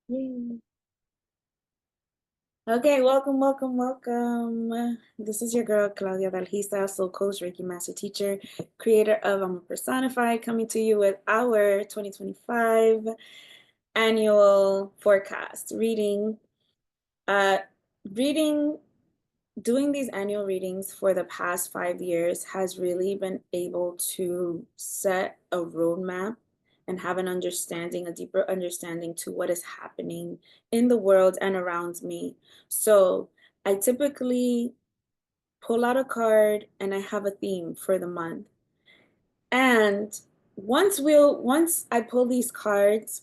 Yay. Okay, welcome. This is your girl, Claudia Dalgisa, soul coach, Reiki master teacher, creator of I'm a Personified, coming to you with our 2025 annual forecast reading. Uh, reading Doing these annual readings for the past 5 years has really been able to set a roadmap and have an understanding, a deeper understanding to what is happening in the world and around me. So I typically pull out a card and I have a theme for the month. And once I pull these cards,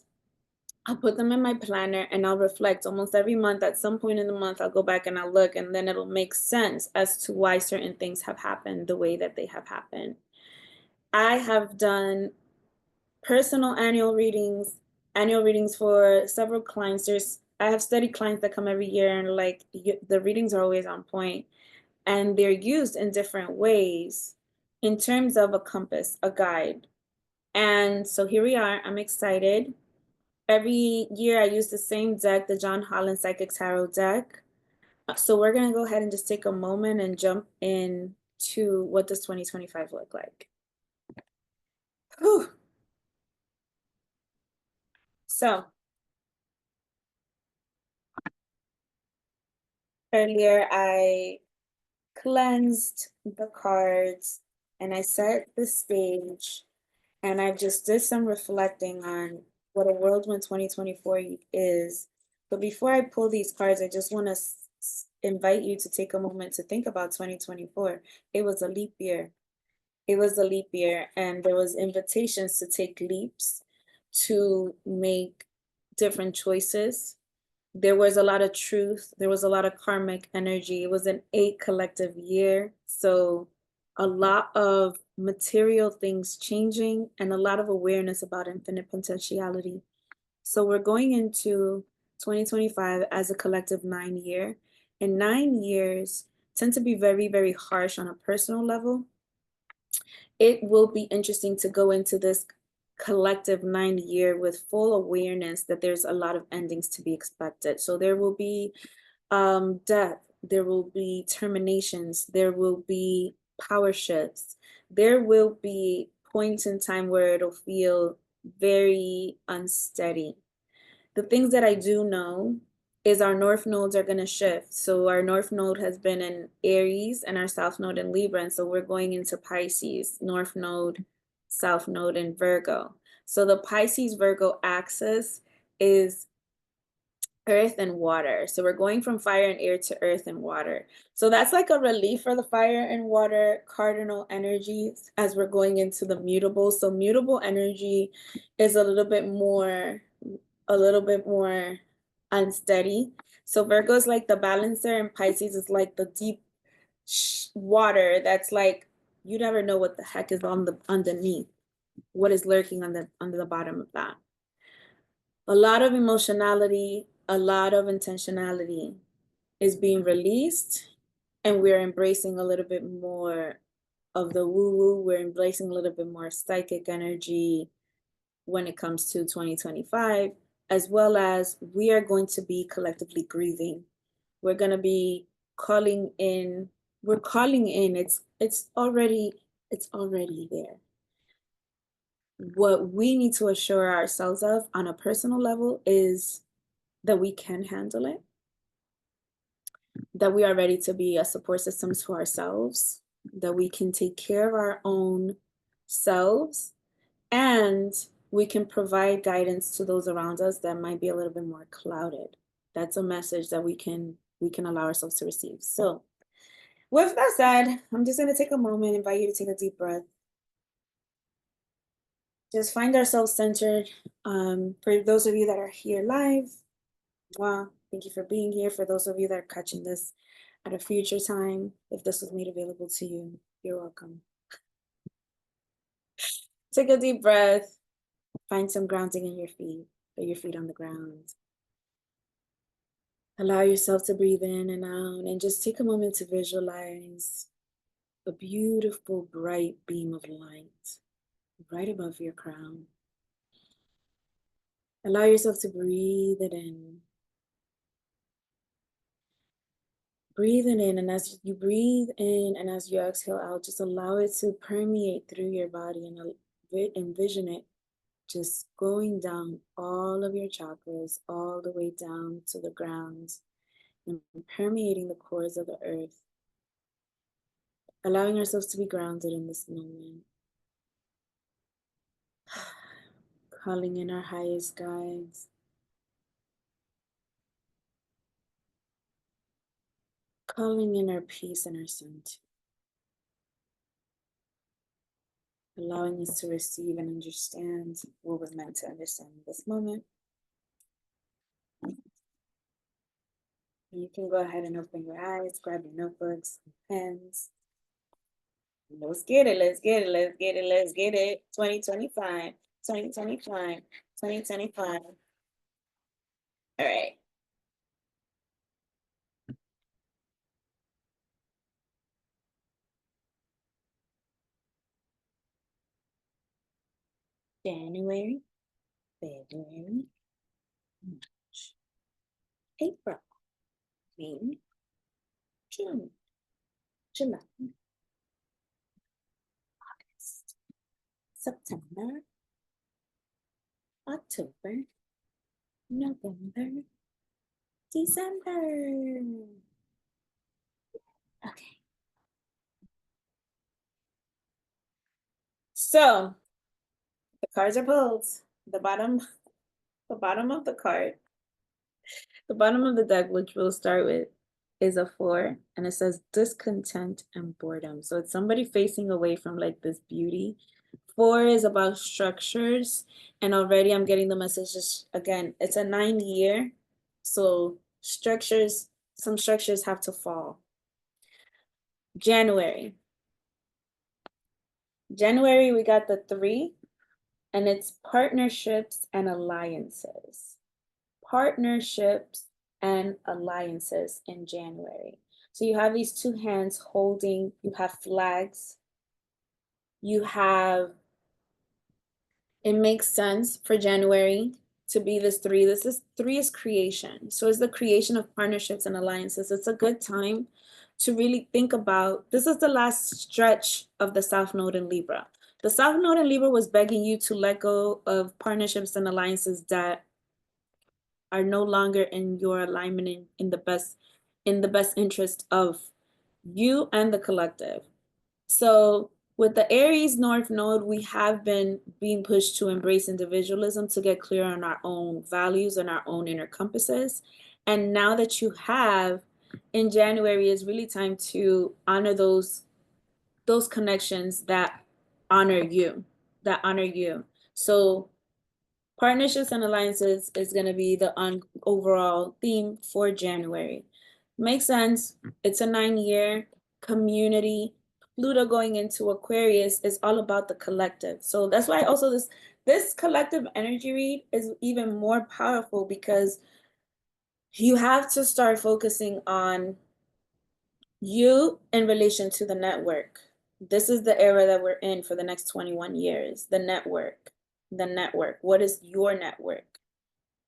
I'll put them in my planner and I'll reflect almost every month. At some point in the month, I'll go back and I'll look, and then it'll make sense as to why certain things have happened the way that they have happened. I have done personal annual readings for several clients. I have steady clients that come every year, and like the readings are always on point, and they're used in different ways in terms of a compass, a guide. And so here we are. I'm excited. Every year I use the same deck, the John Holland Psychic Tarot deck. So we're going to go ahead and just take a moment and jump in to what does 2025 look like. Whew. So earlier I cleansed the cards and I set the stage, and I just did some reflecting on what a whirlwind 2024 is. But before I pull these cards, I just want to invite you to take a moment to think about 2024. It was a leap year. It was a leap year, and there was invitations to take leaps, to make different choices. There was a lot of truth. There was a lot of karmic energy. It was an 8 collective year. So a lot of material things changing and a lot of awareness about infinite potentiality. So we're going into 2025 as a collective 9 year. And 9 years tend to be very, very harsh on a personal level. It will be interesting to go into this collective 9 year with full awareness that there's a lot of endings to be expected. So there will be death, there will be terminations, there will be power shifts, there will be points in time where it'll feel very unsteady. The things that I do know is our north nodes are going to shift. So our north node has been in Aries and our south node in Libra. And so we're going into Pisces, north node, south node in Virgo. So the Pisces Virgo axis is earth and water. So we're going from fire and air to earth and water. So that's like a relief for the fire and water cardinal energies as we're going into the mutable. So mutable energy is a little bit more unsteady. So Virgo is like the balancer, and Pisces is like the deep water that's like you never know what the heck is on the underneath, what is lurking under the bottom of that. A lot of emotionality, a lot of intentionality is being released, and we're embracing a little bit more of the woo-woo. We're embracing a little bit more psychic energy when it comes to 2025, as well as we are going to be collectively grieving. We're going to be calling in, we're calling in, it's already there. What we need to assure ourselves of on a personal level is that we can handle it, that we are ready to be a support system to ourselves, that we can take care of our own selves, and we can provide guidance to those around us that might be a little bit more clouded. That's a message that we can allow ourselves to receive. So with that said, I'm just going to take a moment, invite you to take a deep breath. Just find ourselves centered. For those of you that are here live, wow, thank you for being here. For those of you that are catching this at a future time, if this was made available to you, you're welcome. Take a deep breath. Find some grounding in your feet. Put your feet on the ground. Allow yourself to breathe in and out, and just take a moment to visualize a beautiful, bright beam of light right above your crown. Allow yourself to breathe it in. Breathe it in, and as you breathe in and as you exhale out, just allow it to permeate through your body and envision it just going down all of your chakras, all the way down to the ground and permeating the cores of the earth, allowing ourselves to be grounded in this moment. Calling in our highest guides. Calling in our peace and our center. Allowing us to receive and understand what we're meant to understand in this moment. You can go ahead and open your eyes, grab your notebooks, pens. Let's get it, let's get it, let's get it, let's get it. 2025, 2025, 2025. All right. January, February, March, April, May, June, July, August, September, October, November, December. Okay. So the cards are pulled. The bottom, the bottom of the card, the bottom of the deck, which we'll start with, is a 4, and it says discontent and boredom. So it's somebody facing away from like this beauty. 4 is about structures, and already I'm getting the message. Just again, it's a 9 year, so structures, some structures have to fall. January, we got the 3, and it's partnerships and alliances. Partnerships and alliances in January. So you have these 2 hands holding, you have flags, you have, it makes sense for January to be this 3. This is 3 is creation. So it's the creation of partnerships and alliances. It's a good time to really think about, this is the last stretch of the South Node in Libra. The South Node in Libra was begging you to let go of partnerships and alliances that are no longer in your alignment in the best interest of you and the collective. So with the Aries North Node, we have been being pushed to embrace individualism, to get clear on our own values and our own inner compasses. And now that you have, in January is really time to honor those connections that honor you, So partnerships and alliances is going to be the overall theme for January. Makes sense. It's a 9 year community. Pluto going into Aquarius is all about the collective. So that's why also this collective energy read is even more powerful, because you have to start focusing on you in relation to the network. This is the era that we're in for the next 21 years. The network. What is your network?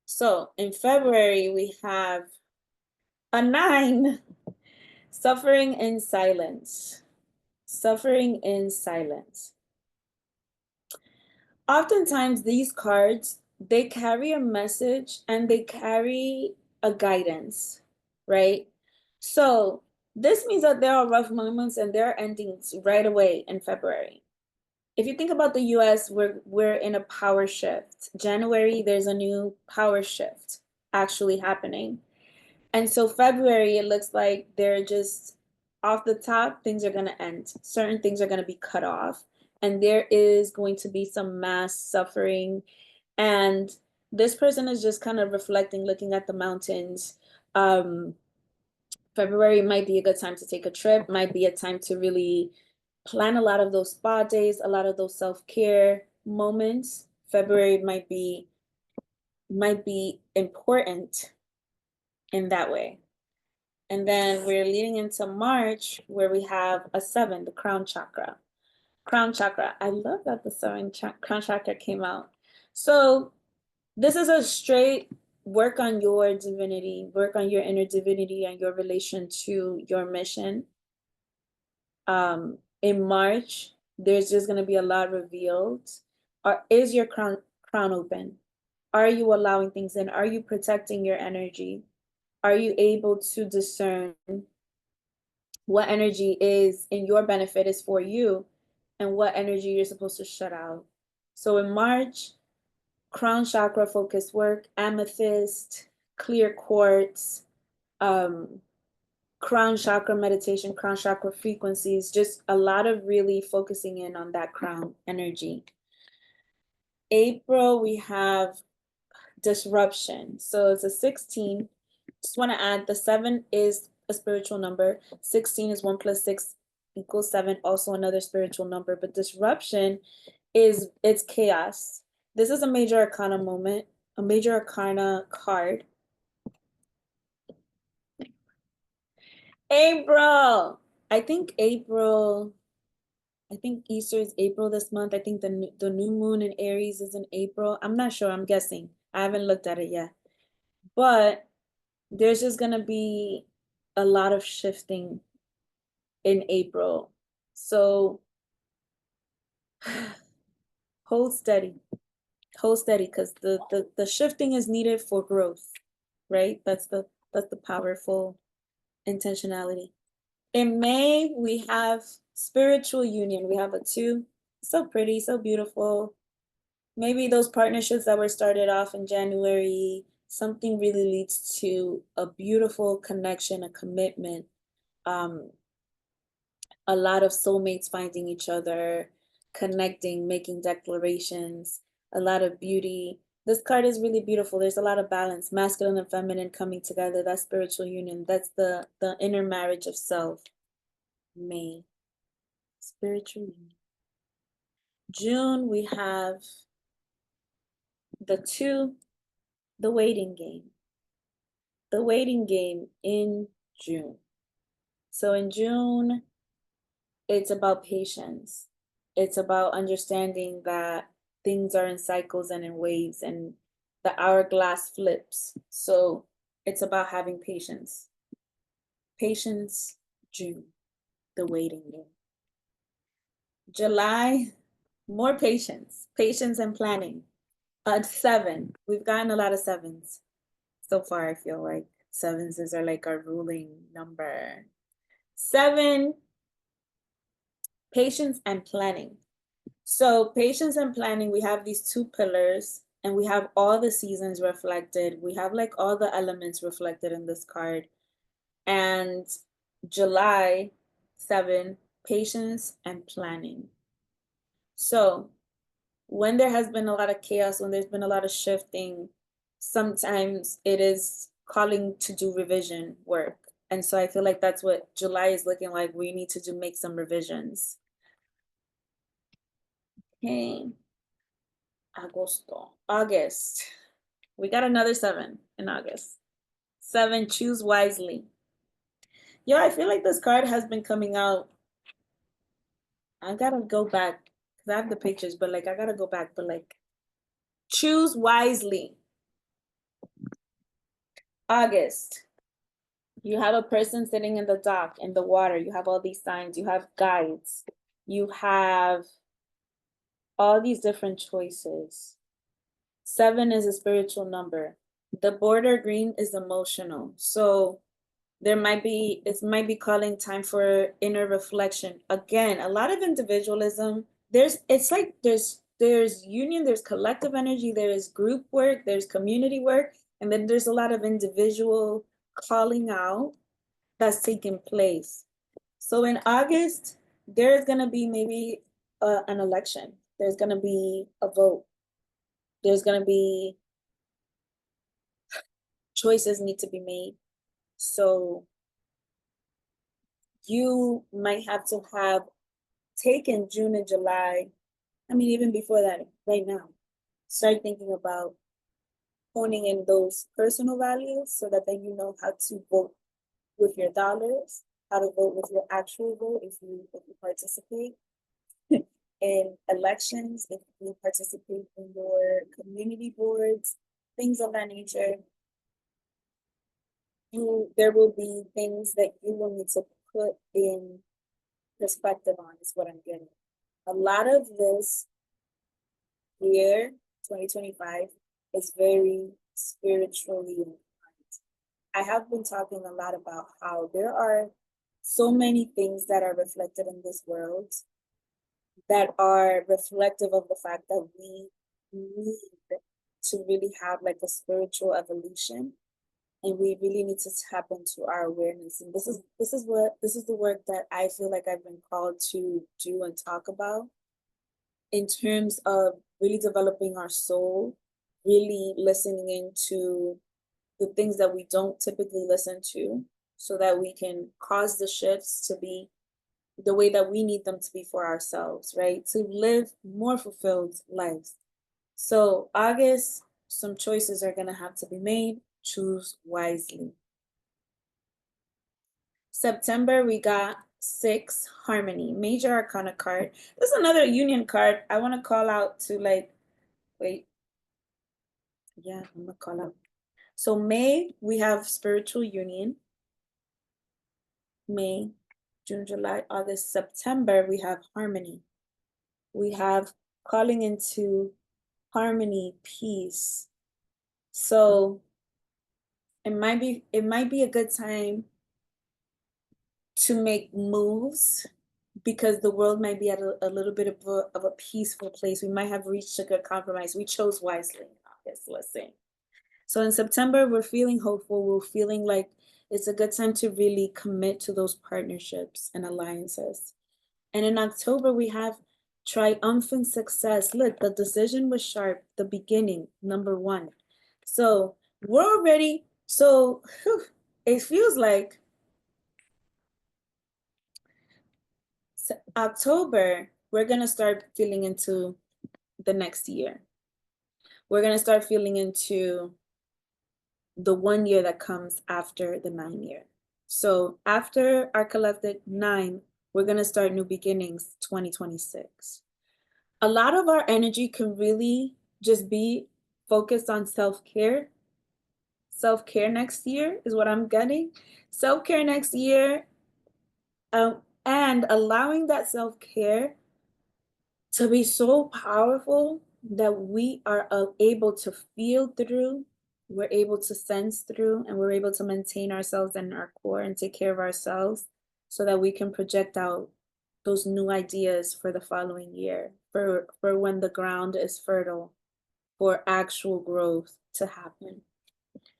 So in February, we have a 9, suffering in silence. Suffering in silence. Oftentimes these cards, they carry a message and they carry a guidance, right? So this means that there are rough moments and there are endings right away in February. If you think about the US, we're in a power shift. January, there's a new power shift actually happening. And so February, it looks like they're just off the top, things are going to end. Certain things are going to be cut off. And there is going to be some mass suffering. And this person is just kind of reflecting, looking at the mountains. February might be a good time to take a trip, might be a time to really plan a lot of those spa days, a lot of those self-care moments. February might be important in that way. And then we're leading into March, where we have a 7, the crown chakra. Crown chakra. I love that the crown chakra came out. So This is a straight work on your divinity, work on your inner divinity and your relation to your mission. In March, there's just going to be a lot revealed. Is your crown open? Are you allowing things in? Are you protecting your energy? Are you able to discern what energy is in your benefit is for you and what energy you're supposed to shut out? So in March, crown chakra focused work, amethyst, clear quartz, um, crown chakra meditation, crown chakra frequencies, just a lot of really focusing in on that crown energy. April, we have disruption. So it's a 16. Just want to add the 7 is a spiritual number. 16 is 1 plus 6 equals 7, also another spiritual number. But disruption it's chaos. This is a major arcana moment, a major arcana card. April. I think April. I think Easter is April this month. I think the new moon in Aries is in April. I'm not sure. I'm guessing. I haven't looked at it yet. But there's just gonna be a lot of shifting in April. So hold steady. Hold steady because the shifting is needed for growth, right? That's the powerful intentionality. In May, we have spiritual union. We have a 2. So pretty, so beautiful. Maybe those partnerships that were started off in January, something really leads to a beautiful connection, a commitment. A lot of soulmates finding each other, connecting, making declarations, a lot of beauty. This card is really beautiful. There's a lot of balance, masculine and feminine coming together. That's spiritual union. That's the inner marriage of self. May. Spiritual union. June, we have the 2, the waiting game. The waiting game in June. So in June, it's about patience. It's about understanding that things are in cycles and in waves and the hourglass flips. So it's about having patience. Patience, June, the waiting game. July, more patience, patience and planning. 7, we've gotten a lot of 7s so far. I feel like 7s are like our ruling number. 7, patience and planning. So patience and planning, we have these 2 pillars and we have all the seasons reflected. We have like all the elements reflected in this card. And July 7, patience and planning. So when there has been a lot of chaos, when there's been a lot of shifting, sometimes it is calling to do revision work. And so I feel like that's what July is looking like. We need to make some revisions. Okay. August. We got another 7 in August. 7, choose wisely. Yo, I feel like this card has been coming out. I gotta go back because I have the pictures, but like I gotta go back. But like, choose wisely. August. You have a person sitting in the dock, in the water. You have all these signs. You have guides. You have all these different choices. 7 is a spiritual number. The border green is emotional. So it might be calling time for inner reflection. Again, a lot of individualism. There's union, there's collective energy, there is group work, there's community work, and then there's a lot of individual calling out that's taking place. So in August, there's gonna be maybe an election. There's gonna be a vote. There's gonna be choices need to be made. So you might have to have taken June and July. I mean, even before that, right now, start thinking about honing in those personal values so that then you know how to vote with your dollars, how to vote with your actual vote if you participate in elections, if you participate in your community boards, things of that nature, there will be things that you will need to put in perspective on, is what I'm getting. A lot of this year, 2025, is very spiritually inclined. I have been talking a lot about how there are so many things that are reflected in this world that are reflective of the fact that we need to really have like a spiritual evolution, and we really need to tap into our awareness. And this is the work that I feel like I've been called to do and talk about, in terms of really developing our soul, really listening into the things that we don't typically listen to, so that we can cause the shifts to be the way that we need them to be for ourselves, right? To live more fulfilled lives. So, August, some choices are going to have to be made. Choose wisely. September, we got 6, Harmony, Major Arcana card. This is another union card. I want to call out to, like, wait. Yeah, I'm going to call out. So, May, we have spiritual union. May, June, July, August, September, we have harmony. We have calling into harmony, peace. So it might be a good time to make moves, because the world might be at a little bit of a peaceful place. We might have reached a good compromise. We chose wisely in August, let's say. So in September, we're feeling hopeful. We're feeling like it's a good time to really commit to those partnerships and alliances. And in October, we have triumphant success. Look, the decision was sharp, the beginning, number one. So we're already, so whew, it feels like October, we're going to start feeling into the next year. We're going to start feeling into the 1 year that comes after the 9 year. So after our collective 9, we're going to start new beginnings 2026. A lot of our energy can really just be focused on self-care. Self-care next year is what I'm getting. Self-care next year, and allowing that self-care to be so powerful that we are able to feel through, we're able to sense through, and we're able to maintain ourselves in our core and take care of ourselves, so that we can project out those new ideas for the following year, for when the ground is fertile for actual growth to happen.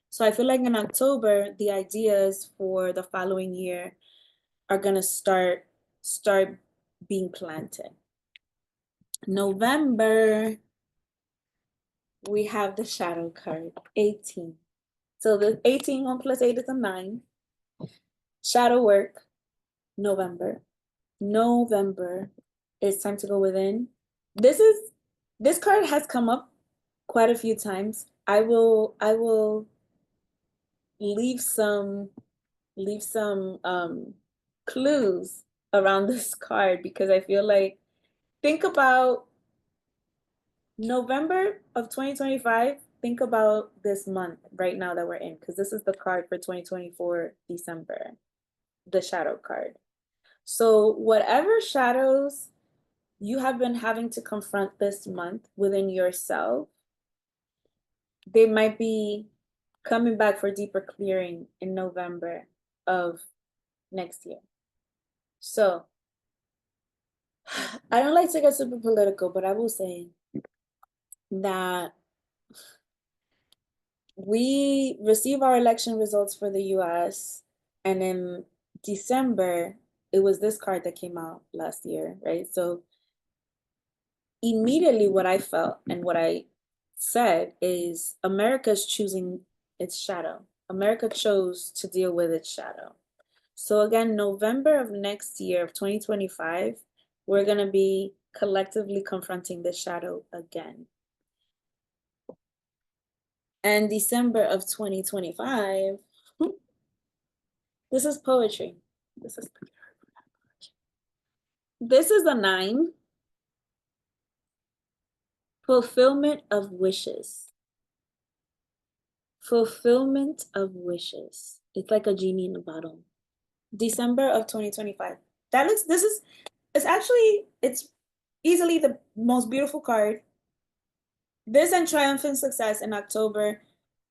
So I feel like in October, the ideas for the following year are gonna start being planted. November, we have the shadow card, 18. So the 18, 1 plus 8 is a 9. Shadow work, November. November, it's time to go within. This card has come up quite a few times. I will leave some clues around this card, because I feel like, think about November of 2025. Think about this month right now that we're in, because this is the card for 2024 December, the shadow card. So whatever shadows you have been having to confront this month within yourself, they might be coming back for deeper clearing in November of next year. So I don't like to get super political, but I will say that we receive our election results for the US, and in December, it was this card that came out last year, right? So immediately what I felt and what I said is, America's choosing its shadow. America chose to deal with its shadow. So again, November of next year of 2025, we're going to be collectively confronting the shadow again. And December of 2025, this is poetry. This is a 9. Fulfillment of wishes. Fulfillment of wishes. It's like a genie in a bottle. December of 2025. That looks, this is, it's actually, it's easily the most beautiful card. This and triumphant success in October.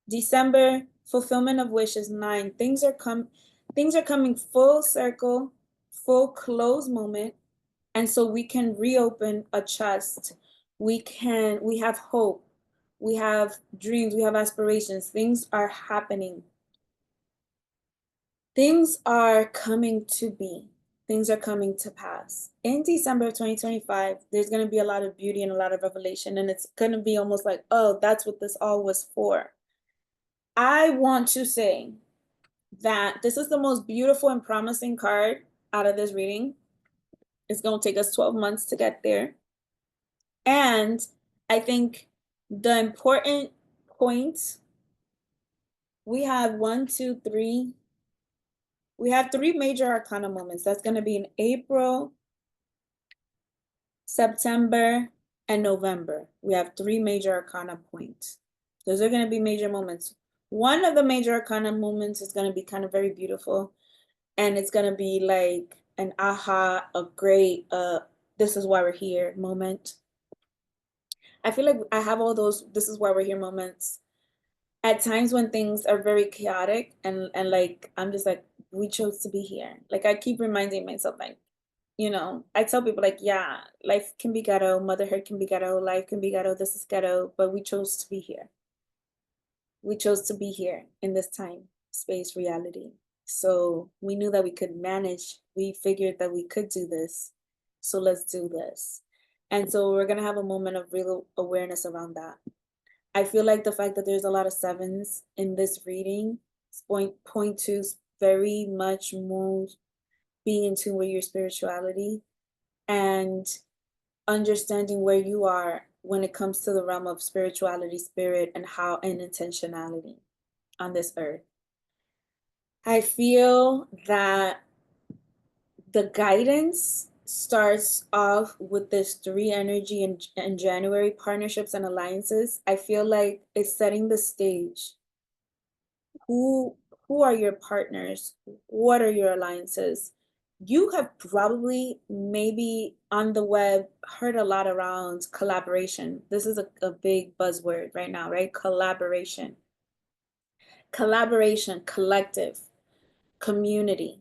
December, fulfillment of wishes. 9. Things are coming full circle, full close moment. And so we can reopen a chest. We have hope. We have dreams, we have aspirations. Things are happening. Things are coming to be. Things are coming to pass. In December of 2025, there's going to be a lot of beauty and a lot of revelation, and it's going to be almost like, oh, that's what this all was for. I want to say that this is the most beautiful and promising card out of this reading. It's going to take us 12 months to get there. And I think the important point, we have one, two, three. We have 3 major arcana moments. That's going to be in April, September, and November. We have 3 major arcana points. Those are going to be major moments. One of the major arcana moments is going to be kind of very beautiful. And it's going to be like an aha, a great, this is why we're here moment. I feel like I have all those, this is why we're here moments at times when things are very chaotic and like I'm just like, we chose to be here. Like I keep reminding myself, like, I tell people like, yeah, life can be ghetto, motherhood can be ghetto, life can be ghetto, this is ghetto, but we chose to be here. We chose to be here in this time, space, reality. So we knew that we could manage. We figured that we could do this. So let's do this. And so we're gonna have a moment of real awareness around that. I feel like the fact that there's a lot of sevens in this reading point to very much more being in tune with your spirituality and understanding where you are when it comes to the realm of spirituality, spirit, and how and intentionality on this earth. I feel that the guidance starts off with this 3 energy in January, partnerships and alliances. I feel like it's setting the stage. Who who are your partners? What are your alliances? You have probably maybe on the web heard a lot around collaboration. This is a big buzzword right now, right? Collaboration. Collaboration, collective, community,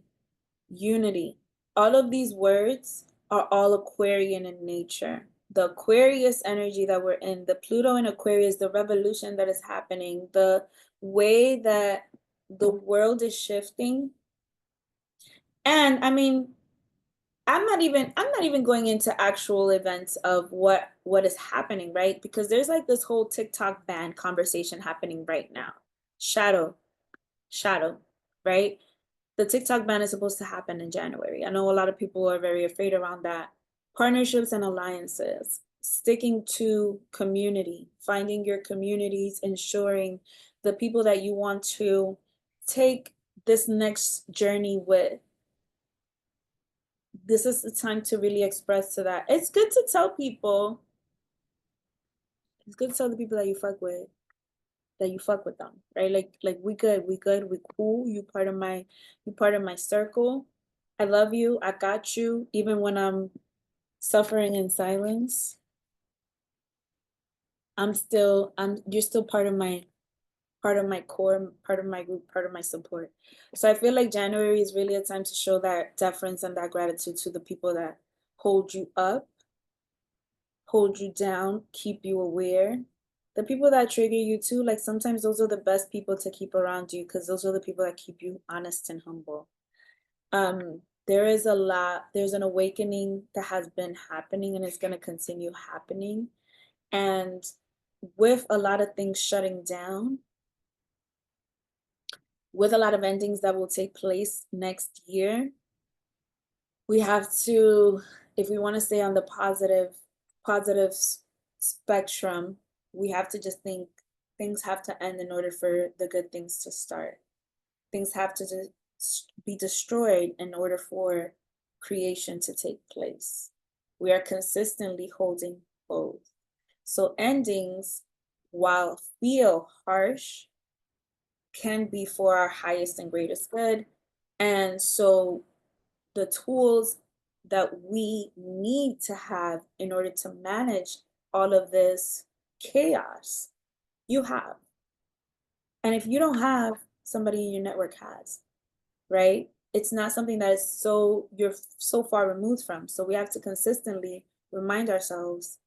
unity. All of these words are all Aquarian in nature. The Aquarius energy that we're in, the Pluto in Aquarius, the revolution that is happening, the way that the world is shifting. And I mean, I'm not even going into actual events of what is happening, right? Because there's like this whole TikTok ban conversation happening right now. Shadow, shadow, right? The TikTok ban is supposed to happen in January. I know a lot of people are very afraid around that. Partnerships and alliances, sticking to community, finding your communities, ensuring the people that you want to take this next journey with. This is the time to really express to that. It's good to tell people, it's good to tell the people that you fuck with, that you fuck with them, right? Like we good, we cool. You part of my circle. I love you. I got you. Even when I'm suffering in silence, you're still part of my core, part of my group, part of my support. So I feel like January is really a time to show that deference and that gratitude to the people that hold you up, hold you down, keep you aware. The people that trigger you too, like sometimes those are the best people to keep around you because those are the people that keep you honest and humble. There's an awakening that has been happening and it's going to continue happening. And with a lot of things shutting down, with a lot of endings that will take place next year, we have to, if we want to stay on the positive spectrum, we have to just think things have to end in order for the good things to start. Things have to just be destroyed in order for creation to take place. We are consistently holding both. So endings, while feel harsh, can be for our highest and greatest good. And so the tools that we need to have in order to manage all of this chaos, you have. And if you don't have, somebody in your network has, right? It's not something that is so you're so far removed from. So we have to consistently remind ourselves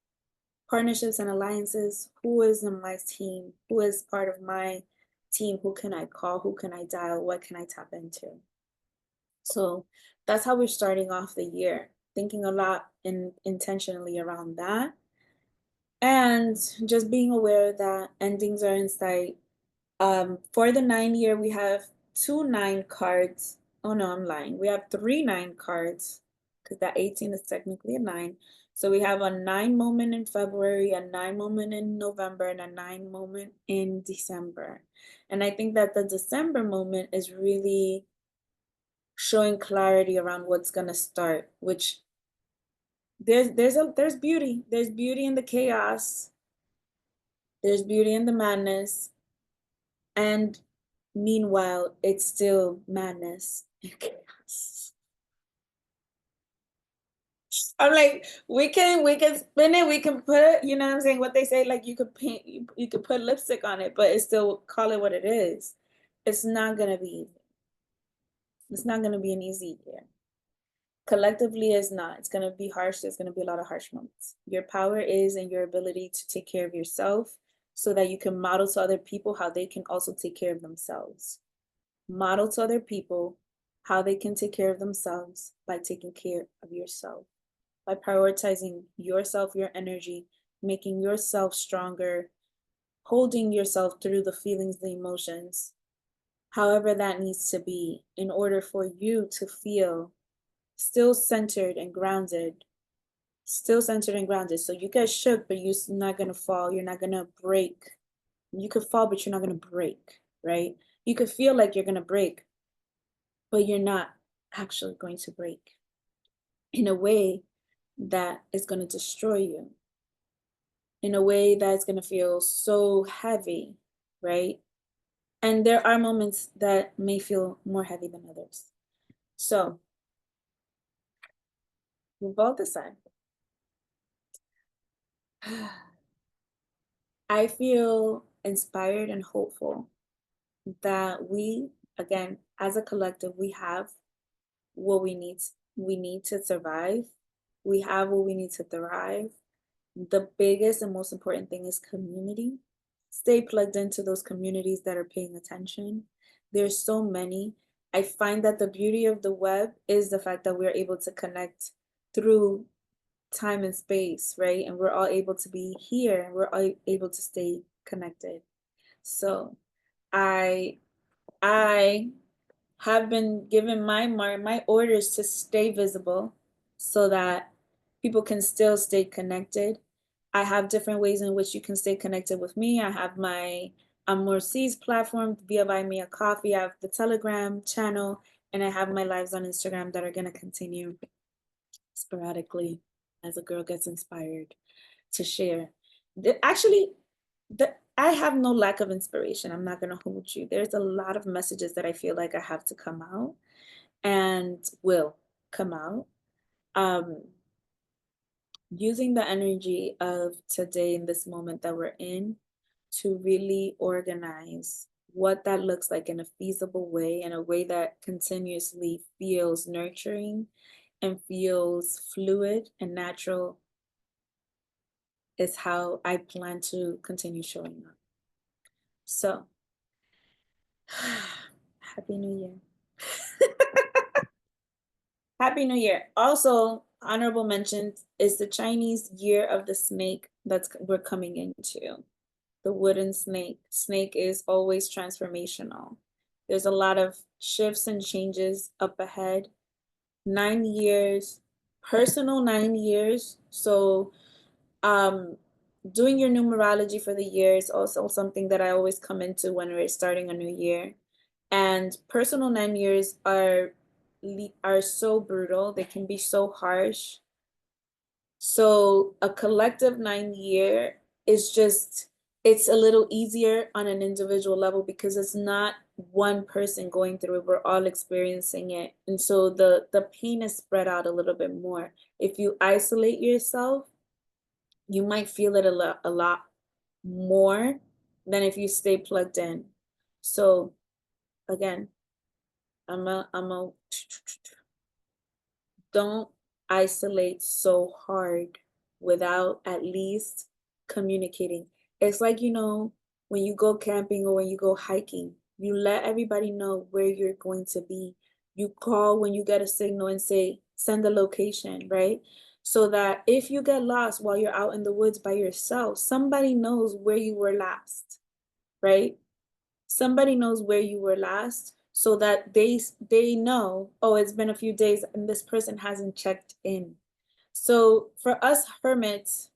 partnerships and alliances, who is in my team, who is part of my team, who can I call, who can I dial, what can I tap into. So that's how we're starting off the year, thinking a lot intentionally around that. And just being aware that endings are in sight. For the 9 year, we have two nine cards. Oh no, I'm lying. We have three nine cards because that 18 is technically a nine. So we have a nine moment in February, a nine moment in November, and a nine moment in December. And I think that the December moment is really showing clarity around what's gonna start, which there's beauty. There's beauty in the chaos. There's beauty in the madness. And meanwhile, it's still madness and chaos. I'm like, we can spin it, we can put, you know what I'm saying? What they say, like you could paint, you could put lipstick on it, but it's still call it what it is. It's not gonna be easy. It's not gonna be an easy year. Collectively is not. It's gonna be harsh. There's gonna be a lot of harsh moments. Your power is in your ability to take care of yourself so that you can model to other people how they can also take care of themselves. Model to other people how they can take care of themselves by taking care of yourself, by prioritizing yourself, your energy, making yourself stronger, holding yourself through the feelings, the emotions, however that needs to be in order for you to feel still centered and grounded, still centered and grounded. So you get shook, but you're not going to fall. You're not going to break. You could fall, but you're not going to break, right? You could feel like you're going to break, but you're not actually going to break in a way that is going to destroy you, in a way that's going to feel so heavy, right? And there are moments that may feel more heavy than others. So, with both aside, I feel inspired and hopeful that we, again, as a collective, we have what we need to survive. We have what we need to thrive. The biggest and most important thing is community. Stay plugged into those communities that are paying attention. There's so many. I find that the beauty of the web is the fact that we're able to connect through time and space, right? And we're all able to be here and we're all able to stay connected. So I I have been given my orders to stay visible so that people can still stay connected. I have different ways in which you can stay connected with me. I have my Amorc's platform via Buy Me a Coffee. I have the Telegram channel, and I have my lives on Instagram that are going to continue sporadically as a girl gets inspired to share. Actually, I have no lack of inspiration. I'm not going to hold you. There's a lot of messages that I feel like I have to come out and will come out. Um, Using the energy of today in this moment that we're in to really organize what that looks like in a feasible way, in a way that continuously feels nurturing and feels fluid and natural, is how I plan to continue showing up. So, Happy New Year. Happy New Year. Also, honorable mentions is the Chinese Year of the Snake that's we're coming into. The wooden snake. Snake is always transformational. There's a lot of shifts and changes up ahead. 9 years, personal 9 years. So, um, doing your numerology for the year is also something that I always come into when we're starting a new year. And personal 9 years are so brutal. They can be so harsh. So a collective 9 year is just it's a little easier on an individual level because it's not one person going through it. We're all experiencing it. And so the pain is spread out a little bit more. If you isolate yourself, you might feel it a lot more than if you stay plugged in. So again, I'm a don't isolate so hard without at least communicating. It's like, when you go camping or when you go hiking, you let everybody know where you're going to be. You call when you get a signal and say, send the location, right? So that if you get lost while you're out in the woods by yourself, somebody knows where you were last, right? Somebody knows where you were last so that they know, oh, it's been a few days and this person hasn't checked in. So for us hermits,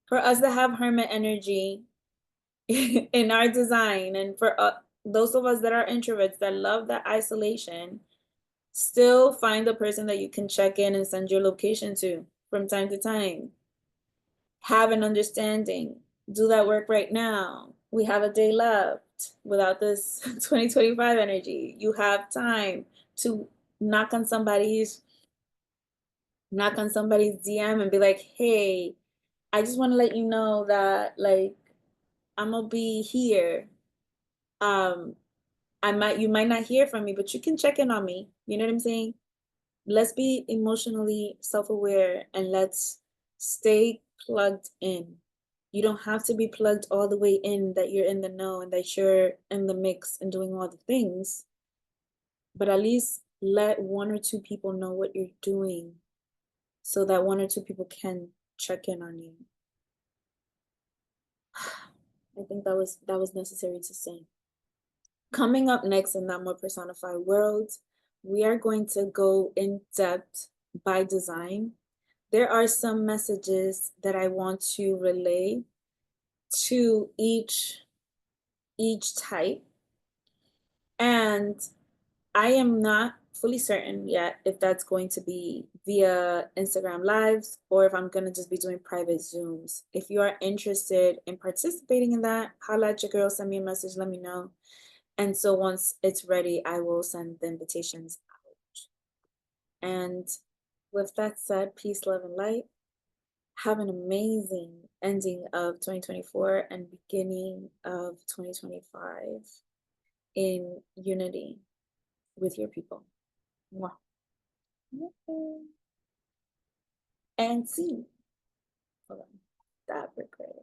for us to have hermit energy in our design, and for those of us that are introverts that love that isolation, still find a person that you can check in and send your location to from time to time. Have an understanding. Do that work right now. We have a day left without this 2025 energy. You have time to knock on somebody's knock on somebody's DM and be like, "Hey, I just want to let you know that like I'm gonna be here. Um, you might not hear from me, but you can check in on me." You know what I'm saying? Let's be emotionally self-aware and let's stay plugged in. You don't have to be plugged all the way in that you're in the know and that you're in the mix and doing all the things, but at least let one or two people know what you're doing so that one or two people can check in on you. I think that was necessary to say. Coming up next in that more personified world, we are going to go in depth by design. There are some messages that I want to relay to each type, and I am not fully certain yet if that's going to be via Instagram Lives or if I'm going to just be doing private Zooms. If you are interested in participating in that, holla at your girl, send me a message, let me know. And so once it's ready, I will send the invitations out. And with that said, peace, love, and light. Have an amazing ending of 2024 and beginning of 2025 in unity with your people. Mwah. And see. Hold on. That recorded.